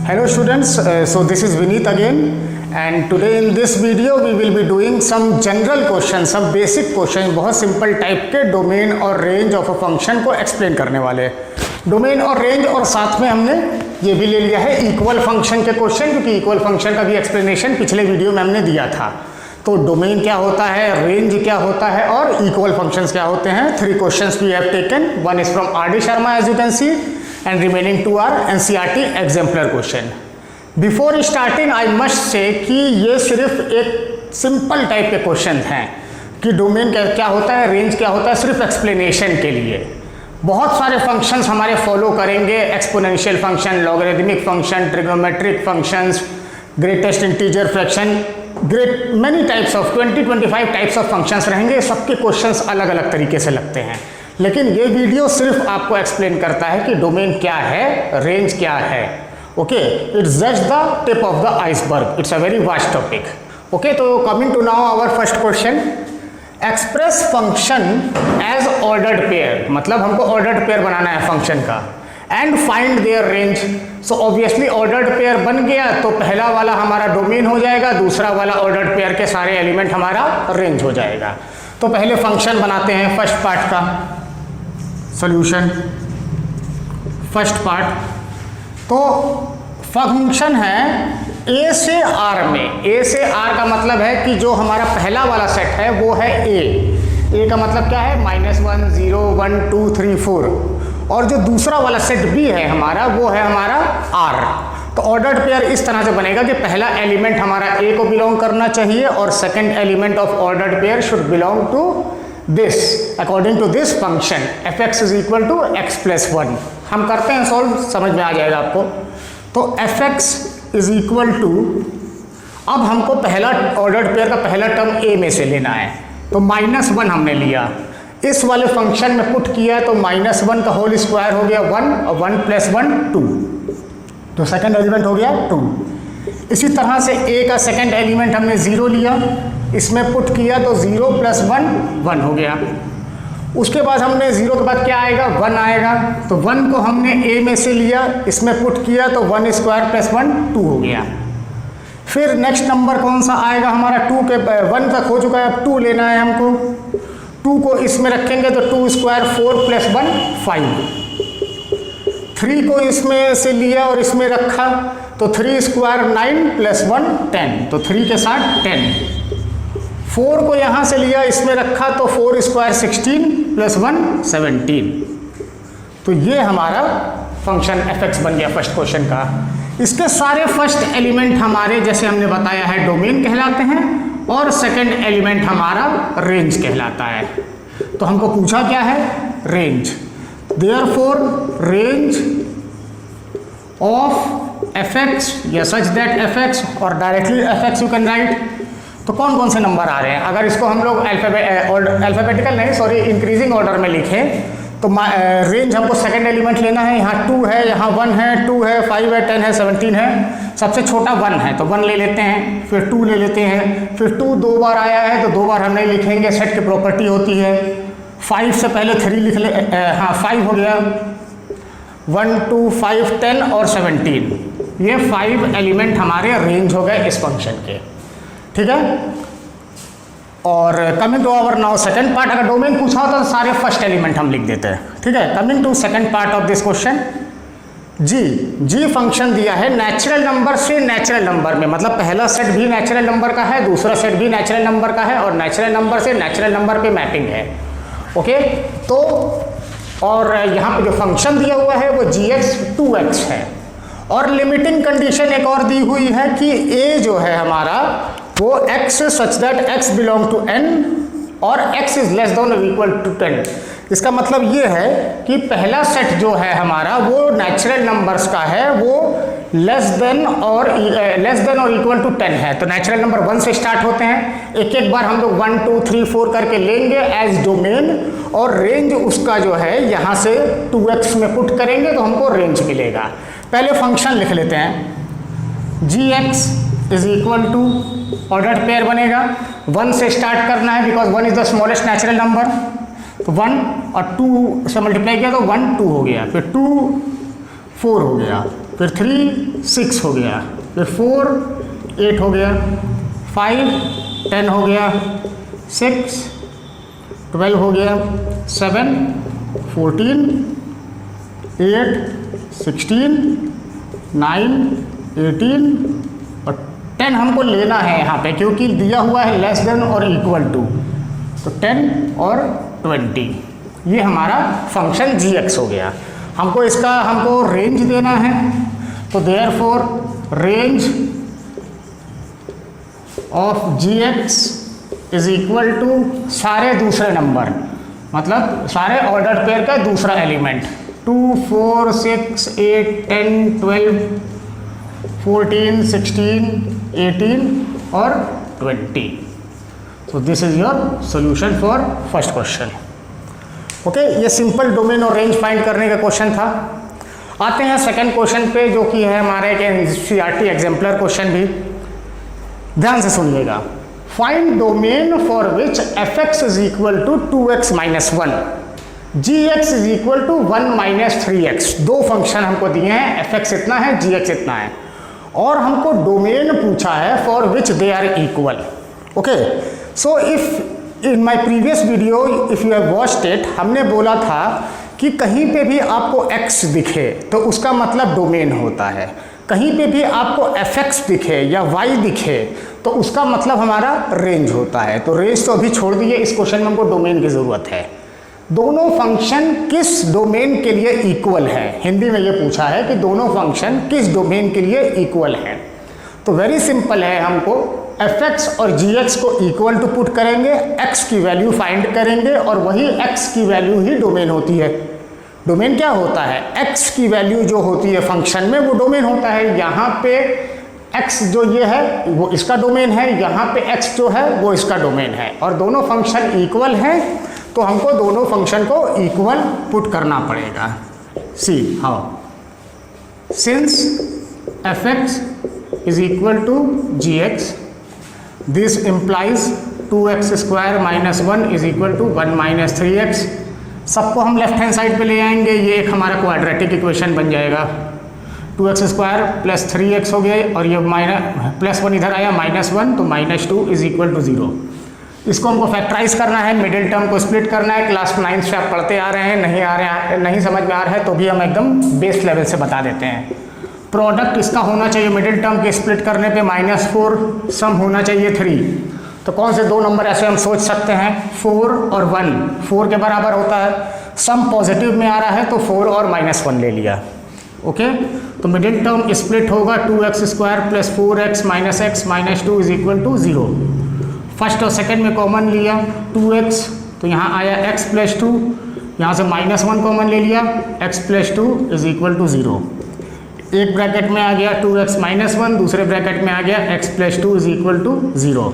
Hello students, so this is Vineet again, and today in this video we will be doing some general questions, some basic questions, बहुत simple type के domain और range of a function को explain करने वाले। Domain और range और साथ में हमने ये भी ले लिया है इक्वल फंक्शन के क्वेश्चन, क्योंकि इक्वल फंक्शन का भी एक्सप्लेनेशन पिछले वीडियो में हमने दिया था। तो डोमेन क्या होता है, रेंज क्या होता है और इक्वल फंक्शंस क्या होते हैं। 3 questions we have taken, one is from R D Sharma as you can see and remaining 2 are NCERT exemplar question. Before starting I must say कि ये सिर्फ एक सिंपल टाइप के क्वेश्चन हैं कि डोमेन क्या होता है, रेंज क्या होता है, सिर्फ एक्सप्लेनेशन के लिए। बहुत सारे फंक्शंस हमारे फॉलो करेंगे, exponential function, logarithmic function, trigonometric functions, greatest integer fraction, great many types of 20-25 types of functions रहेंगे। सबके क्वेश्चंस अलग अलग तरीके से लगते हैं, लेकिन ये वीडियो सिर्फ आपको एक्सप्लेन करता है कि डोमेन क्या है, रेंज क्या है। Okay, it's just the tip of the iceberg, it's a very vast topic. Okay, तो coming to now our first question, express function as ordered pair, मतलब हमको ऑर्डर्ड पेयर बनाना है फंक्शन का, and find their range. So obviously ordered pair बन गया तो पहला वाला हमारा डोमेन हो जाएगा, दूसरा वाला ऑर्डर्ड पेयर के सारे एलिमेंट हमारा रेंज हो जाएगा। तो पहले फंक्शन बनाते हैं फर्स्ट पार्ट का सॉल्यूशन। फर्स्ट पार्ट तो फंक्शन है ए से आर में। ए से आर का मतलब है कि जो हमारा पहला वाला सेट है वो है ए का मतलब क्या है, -1 0 1 2 3 4, और जो दूसरा वाला सेट बी है हमारा वो है हमारा आर। तो ऑर्डर्ड पेयर इस तरह से बनेगा कि पहला एलिमेंट हमारा ए को बिलोंग करना चाहिए और second element of ordered pair should belong to this according to this function fx is equal to x plus 1। हम करते हैं सॉल्व, समझ में आ जाएगा आपको। तो fx इज इक्वल टू, अब हमको पहला ऑर्डर्ड पेयर का पहला टर्म a में से लेना है, तो -1 हमने लिया, इस वाले फंक्शन में पुट किया तो -1 का होल स्क्वायर हो गया 1 और 1 + 1 2, तो सेकंड एलिमेंट हो गया 2। इसी तरह से a का सेकंड एलिमेंट हमने 0 लिया, इसमें पुट किया तो 0 + 1 1 हो गया। उसके बाद हमने 0 के बाद क्या आएगा, 1 आएगा, तो 1 को हमने a में से लिया, इसमें पुट किया तो 1² + 1 2 हो गया। फिर नेक्स्ट नंबर कौन सा आएगा हमारा, 2 के 1 तक हो चुका है, अब 2 लेना है हमको। 2 को इसमें रखेंगे तो 2² 4 + 1 5। 3 को इसमें से लिया और इसमें रखा तो 3² 9 + 1 10, तो 3 के साथ 10। 4 को यहाँ से लिया, इसमें रखा तो 4² 16 + 1 17। तो ये हमारा फंक्शन fx बन गया फर्स्ट क्वेश्चन का। इसके सारे फर्स्ट एलिमेंट हमारे जैसे हमने बताया है डोमेन कहलाते हैं और सेकंड एलिमेंट हमारा रेंज कहलाता है। तो हमको पूछा क्या है, range. Therefore range of fx या सच दैट fx और directly fx you can write. तो कौन कौन से नंबर आ रहे हैं, अगर इसको हम लोग अल्फ़ाबेटिकल नहीं सॉरी इंक्रीजिंग ऑर्डर में लिखें तो रेंज हमको सेकंड एलिमेंट लेना है। यहाँ 2 है, यहाँ 1 है, 2 है, 5 है, 10 है, 17 है, सबसे छोटा 1 है तो 1 ले लेते हैं, फिर 2 ले लेते हैं, फिर 2 2 बार आया है तो 2 बार हम नहीं लिखेंगे, सेट की प्रॉपर्टी होती है। 5 से पहले 3 लिख ले, हाँ 5 हो गया, 1 2 5 10 और 17, ये 5 एलिमेंट हमारे रेंज हो गए इस फंक्शन के, ठीक है। और coming to our now second part, अगर डोमेन पूछा होता तो सारे फर्स्ट एलिमेंट हम लिख देते हैं, ठीक है। Coming to second part of this question, G function दिया है नेचुरल नंबर से नेचुरल नंबर में, मतलब पहला सेट भी नेचुरल नंबर का है, दूसरा सेट भी नेचुरल नंबर का है और नेचुरल नंबर से नेचुरल नंबर पे मैपिंग है। ओके, तो और यहाँ पे जो फंक्शन दिया हुआ है वो gx 2x है, और लिमिटिंग कंडीशन एक और दी हुई है कि a जो है हमारा वो x such that x belong to n और x इज लेस देन और इक्वल टू 10। इसका मतलब ये है कि पहला सेट जो है हमारा वो नेचुरल नंबर्स का है, वो लेस देन और इक्वल टू 10 है। तो नेचुरल नंबर 1 से स्टार्ट होते हैं, एक एक बार हम लोग 1 2 3 4 करके लेंगे एज डोमेन, और रेंज उसका जो है यहाँ से 2x में पुट करेंगे तो हमको रेंज मिलेगा। पहले फंक्शन लिख लेते हैं, gx is equal to, ordered pair बनेगा, 1 से स्टार्ट करना है because 1 is the smallest natural number, तो 1 और 2 से मल्टीप्लाई किया तो 1 2 हो गया, फिर 2 4 हो गया, फिर 3 6 हो गया, फिर 4 8 हो गया, 5 10 हो गया, 6 12 हो गया, 7 14 8 16 9 18 और 10 हमको लेना है यहाँ पे क्योंकि दिया हुआ है लेस देन और इक्वल टू, तो 10 और 20 ये हमारा फंक्शन gx हो गया। हमको रेंज देना है, तो therefore range of gx is equal to सारे दूसरे नंबर, मतलब सारे ऑर्डर पेयर का दूसरा एलिमेंट 2 4 6 8 10 12 14 16 18 और 20। So this is your solution for first question. Okay, ये सिंपल डोमेन और रेंज फाइंड करने का क्वेश्चन था। आते हैं सेकंड क्वेश्चन पे, जो कि है हमारे एक एनसीईआरटी एग्जाम्पलर क्वेश्चन भी। ध्यान से सुनिएगा। Find domain for which fx is equal to 2x minus 1, gx is equal to 1 minus 3x। दो फंक्शन हमको दिए हैं, fx इतना है, gx इतना है, और हमको डोमेन पूछा है for which they are equal. Okay, so if in my previous video if you have watched it, हमने बोला था कि कहीं पे भी आपको x दिखे तो उसका मतलब डोमेन होता है, कहीं पे भी आपको fx दिखे या y दिखे तो उसका मतलब हमारा रेंज होता है। तो रेंज तो अभी छोड़ दिए, इस क्वेश्चन में हमको डोमेन की ज़रूरत है। दोनों फंक्शन किस डोमेन के लिए इक्वल है, हिंदी में ये पूछा है कि दोनों फंक्शन किस डोमेन के लिए इक्वल है। तो वेरी सिंपल है, हमको fx और gx को इक्वल टू पुट करेंगे, x की वैल्यू फाइंड करेंगे और वही x की वैल्यू ही डोमेन होती है। डोमेन क्या होता है, x की वैल्यू जो होती है फंक्शन में वो डोमेन होता है। यहाँ पे x जो ये है वो इसका डोमेन है, यहाँ पे x जो है वो इसका डोमेन है, और दोनों फंक्शन इक्वल हैं तो हमको दोनों फंक्शन को इक्वल पुट करना पड़ेगा। See how, since fx is equal to gx, this implies 2x square minus 1 is equal to 1 minus 3x। सबको हम लेफ्ट हैंड साइड पे ले आएंगे, ये एक हमारा क्वाड्रेटिक इक्वेशन बन जाएगा। 2x स्क्वायर प्लस 3x हो गया और ये माइनस प्लस 1 इधर आया माइनस 1, तो माइनस 2 इज इक्वल टू 0। इसको हमको फैक्टराइज करना है, मिडिल टर्म को स्प्लिट करना है। क्लास 9 से आप पढ़ते आ रहे हैं, नहीं समझ में आ रहा है तो भी हम एकदम बेस लेवल से बता देते हैं। प्रोडक्ट इसका होना चाहिए मिडिल टर्म के स्प्लिट करने पे -4, सम होना चाहिए 3। तो कौन से दो नंबर ऐसे हम सोच सकते हैं, 4 और 1, 4 के बराबर होता है, सम पॉजिटिव में आ रहा है तो 4 और -1 ले लिया। ओके, तो मिडिल टर्म स्प्लिट होगा 2x square plus 4x minus x minus 2 is equal to 0। First और सेकंड में कॉमन लिया 2x, तो यहाँ आया x प्लस 2, यहाँ से -1 कॉमन ले लिया, x plus 2 is equal to 0। एक ब्रैकेट में आ गया 2x माइनस 1, दूसरे ब्रैकेट में आ गया x plus 2 is equal to 0।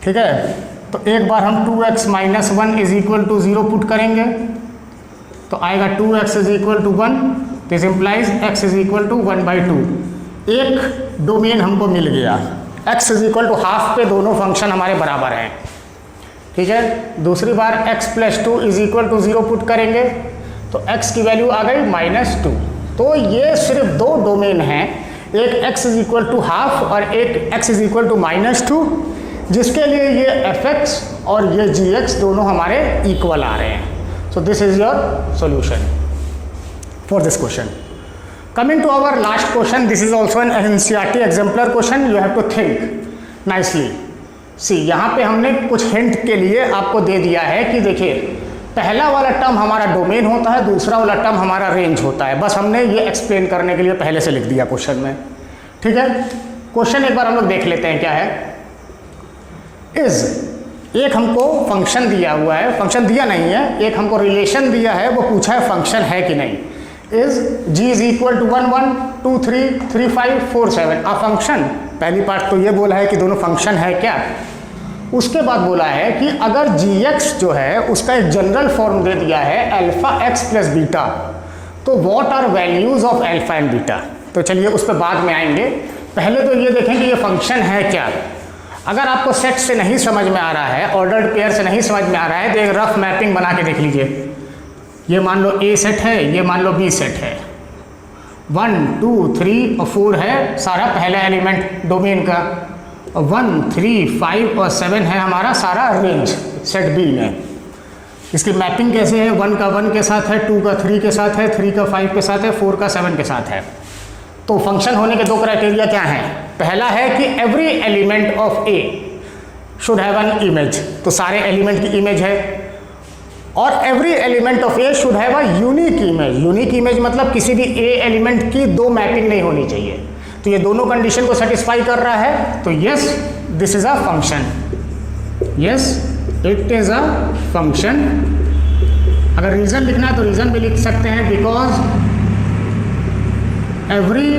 ठीक है, तो एक बार हम 2x minus 1 is equal to 0 put करेंगे तो आएगा 2x is equal to 1, this implies x is equal to 1/2। एक डोमेन हमको मिल गया, x is equal to half पे दोनों फंक्शन हमारे बराबर हैं। ठीक है, दूसरी बार x plus 2 is equal to 0 put करेंगे तो x की वैल्यू आ गई -2। तो ये सिर्फ दो डोमेन हैं, एक x is equal to half और एक x इज इक्वल टू -2, जिसके लिए ये fx और ये gx दोनों हमारे इक्वल आ रहे हैं। So this is your solution for this question. Coming to our last question, this is also an NCERT exemplar question, you have to think nicely. See, यहाँ पे हमने कुछ हिंट के लिए आपको दे दिया है कि देखिए पहला वाला टर्म हमारा डोमेन होता है, दूसरा वाला टर्म हमारा रेंज होता है। बस हमने ये एक्सप्लेन करने के लिए पहले से लिख दिया क्वेश्चन में। ठीक है, क्वेश्चन एक बार हम लोग देख लेते हैं क्या है। इज, एक हमको फंक्शन दिया हुआ है, फंक्शन दिया नहीं है, एक हमको रिलेशन दिया है, वो पूछा है फंक्शन है कि नहीं। Is g is equal to 1 1 2 3 3 5 4 7 आ फंक्शन। पहली पार्ट तो ये बोला है कि दोनों फंक्शन है क्या। उसके बाद बोला है कि अगर gx जो है उसका एक जनरल फॉर्म दे दिया है अल्फा x प्लस बीटा, तो what are values of alpha and beta. तो चलिए उस पर बाद में आएंगे, पहले तो ये देखें कि ये फंक्शन है क्या। अगर आपको सेट से नहीं समझ में आ रहा है, ऑर्डर्ड पेयर से नहीं समझ में आ रहा है, तो एक रफ मैपिंग बना के देख लीजिए। ये मान लो A सेट है, ये मान लो B सेट है, 1 2 3 और 4 है सारा पहला एलिमेंट डोमेन का, और 1 3 5 और 7 है हमारा सारा रेंज सेट बी में। इसकी मैपिंग कैसे है, 1 का 1 के साथ है, 2 का 3 के साथ है, 3 का 5 के साथ है, 4 का 7 के साथ है। तो फंक्शन होने के दो क्राइटेरिया क्या हैं? पहला है कि every element of A should have an image, तो सारे एलिमेंट की इमेज है, और every element of A should have a unique image. Unique image मतलब किसी भी ए एलिमेंट की दो मैपिंग नहीं होनी चाहिए। तो ये दोनों कंडीशन को सेटिस्फाई कर रहा है, तो yes this is a function, yes it is a function. अगर रीजन लिखना है तो रीजन भी लिख सकते हैं, because every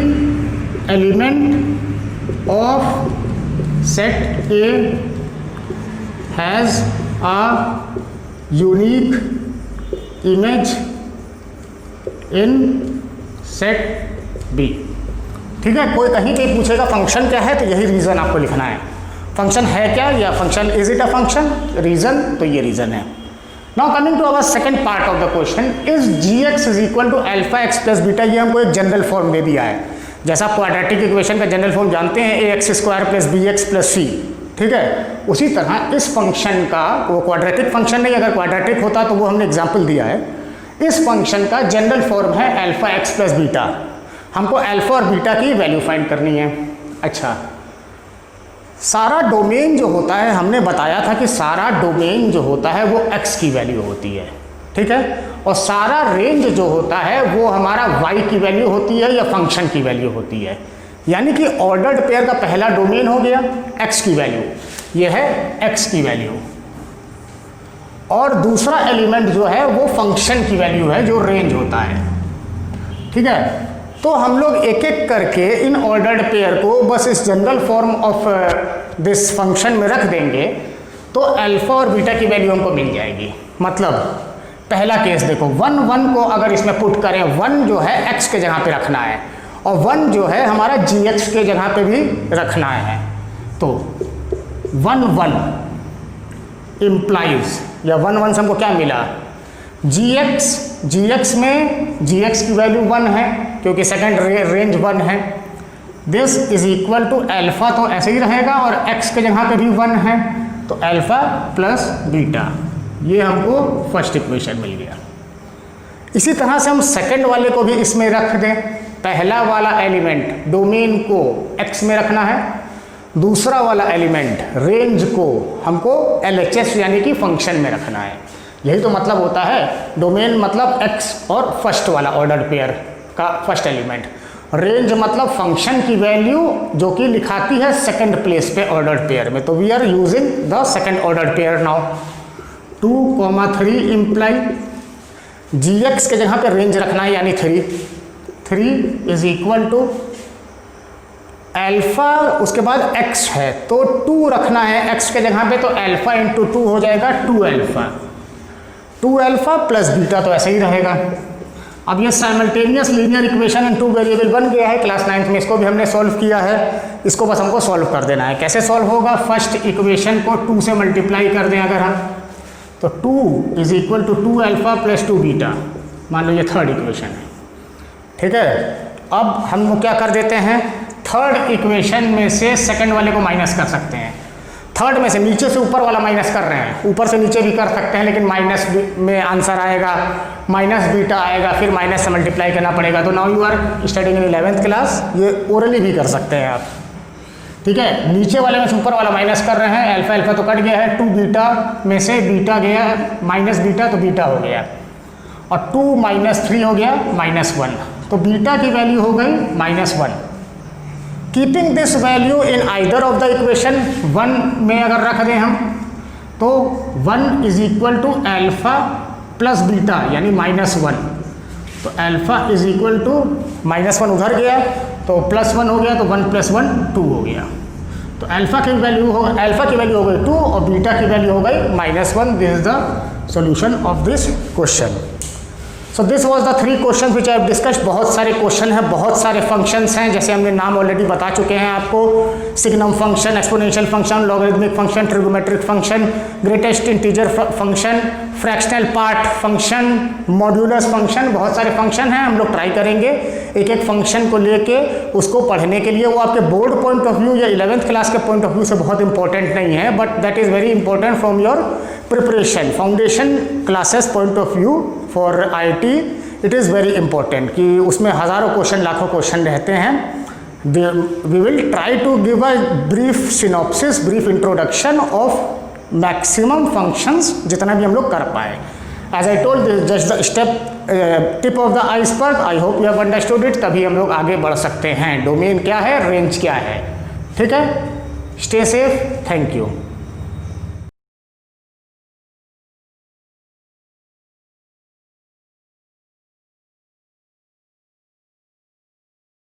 element of set A has a unique image in set B. ठीक है, कोई कहीं पे पूछेगा फंक्शन क्या है तो यही रीजन आपको लिखना है। फंक्शन है क्या, या function is it a function, reason, तो ये रीजन है। Now coming to our second part of the question, is G x is equal to alpha x plus beta. ये हमको एक जनरल फॉर्म दे दिया है, जैसा आप क्वाड्रेटिक इक्वेशन का जनरल फॉर्म जानते हैं, a x square plus b x plus c. ठीक है, उसी तरह इस फंक्शन का, वो क्वाड्रेटिक फंक्शन नहीं, अगर क्वाड्रेटिक होता तो वो हमने एग्जाम्पल दिया है। इस फंक्शन का जनरल फॉर्म है अल्फा एक्स प्लस बीटा। हमको अल्फा और बीटा की वैल्यू फाइंड करनी है। अच्छा, सारा डोमेन जो होता है, हमने बताया था कि सारा डोमेन जो होता है वो x की वैल्यू होती है। ठीक है, और सारा रेंज जो होता है वो हमारा y की वैल्यू होती है या फंक्शन की वैल्यू होती है। यानी कि ऑर्डर्ड पेयर का पहला डोमेन हो गया x की वैल्यू, ये है x की वैल्यू, और दूसरा एलिमेंट जो है वो फंक्शन की वैल्यू है जो रेंज होता है। ठीक है, तो हम लोग एक एक करके इन ऑर्डर्ड पेयर को बस इस general form of this function में रख देंगे, तो अल्फा और बीटा की वैल्यू हमको मिल जाएगी। मतलब पहला केस देखो, 1 1 को अगर इसमें पुट करें, 1 जो है x के जगह पे रखना है, और 1 जो है हमारा gx के जगह पे भी रखना है। तो 1 1 इम्प्लाइज, या 1 1 से हमको क्या मिला, gx में gx की वैल्यू 1 है क्योंकि सेकंड रेंज 1 है। This is equal to alpha, तो ऐसे ही रहेगा, और x के जगह पे भी 1 है, तो अल्फा प्लस बीटा, ये हमको फर्स्ट इक्वेशन मिल गया। इसी तरह से हम सेकंड वाले को भी इसमें रख दें। पहला वाला एलिमेंट डोमेन को x में रखना है, दूसरा वाला एलिमेंट रेंज को हमको LHS यानी कि फंक्शन में रखना है। यही तो मतलब होता है डोमेन मतलब x और फर्स्ट वाला ऑर्डर्ड पेयर का फर्स्ट एलिमेंट, रेंज मतलब फंक्शन की वैल्यू जो कि लिखाती है सेकंड प्लेस पे ऑर्डर्ड पेयर में। तो we are using the second ordered pair now. 2 3 imply gx के जगह पे रेंज रखना है यानी 3 इज इक्वल टू अल्फा, उसके बाद x है तो 2 रखना है x के जगह पे, तो अल्फा इंटू 2 हो जाएगा 2 अल्फा प्लस बीटा, तो ऐसे ही रहेगा। अब ये simultaneous linear equation in 2 variable बन गया है। क्लास 9th में इसको भी हमने सॉल्व किया है, इसको बस हमको सॉल्व कर देना है। कैसे सॉल्व होगा, फर्स्ट इक्वेशन को 2 से मल्टीप्लाई कर दें अगर हम, तो 2 is equal to 2 alpha plus 2 बीटा, मान लो ये थर्ड इक्वेशन है। ठीक है, अब हम क्या कर देते हैं, थर्ड इक्वेशन में से सेकंड वाले को माइनस कर सकते हैं। थर्ड में से नीचे से ऊपर वाला माइनस कर रहे हैं, ऊपर से नीचे भी कर सकते हैं, लेकिन माइनस में आंसर आएगा, माइनस बीटा आएगा, फिर माइनस से मल्टीप्लाई करना पड़ेगा। तो now you are studying in 11th class, ये ओरली भी कर सकते हैं आप। ठीक है, नीचे वाले में से ऊपर वाला माइनस कर रहे हैं, अल्फा अल्फा तो कट गया है, 2 बीटा में से बीटा गया माइनस बीटा, तो बीटा हो गया, और 2 - 3 हो गया -1, तो बीटा की वैल्यू हो गई -1। Keeping this value in either of the equation, 1 में अगर रख दें हम, तो 1 is equal to alpha plus beta यानी -1, तो अल्फा इज इक्वल टू -1 उधर गया तो +1 हो गया, तो 1 + 1 2 हो गया। तो अल्फा की वैल्यू हो गई 2 और बीटा की वैल्यू हो गई -1। This is the solution of this question. So this was the 3 question which I have discussed. बहुत सारे क्वेश्चन हैं, बहुत सारे फंक्शंस हैं, जैसे हमने नाम ऑलरेडी बता चुके हैं आपको, signum function, exponential function, logarithmic function, trigonometric function, greatest integer function, fractional part function, modulus function, बहुत सारे फंक्शन हैं। हम लोग ट्राई करेंगे एक एक फंक्शन को लेके उसको पढ़ने के लिए। वो आपके बोर्ड पॉइंट ऑफ व्यू या 11th क्लास के पॉइंट ऑफ व्यू से बहुत इंपॉर्टेंट नहीं है, but that is very important from your preparation, foundation classes point of view for IT. It is very important कि उसमें हज़ारों क्वेश्चन, लाखों क्वेश्चन रहते हैं। We will try to give a brief synopsis, brief introduction of maximum functions जितना भी हम लोग कर पाए। As I told, just the step tip of the iceberg. I hope you have understood it. तभी हम लोग आगे बढ़ सकते हैं। डोमेन क्या है, रेंज क्या है, ठीक है। Stay safe, thank you.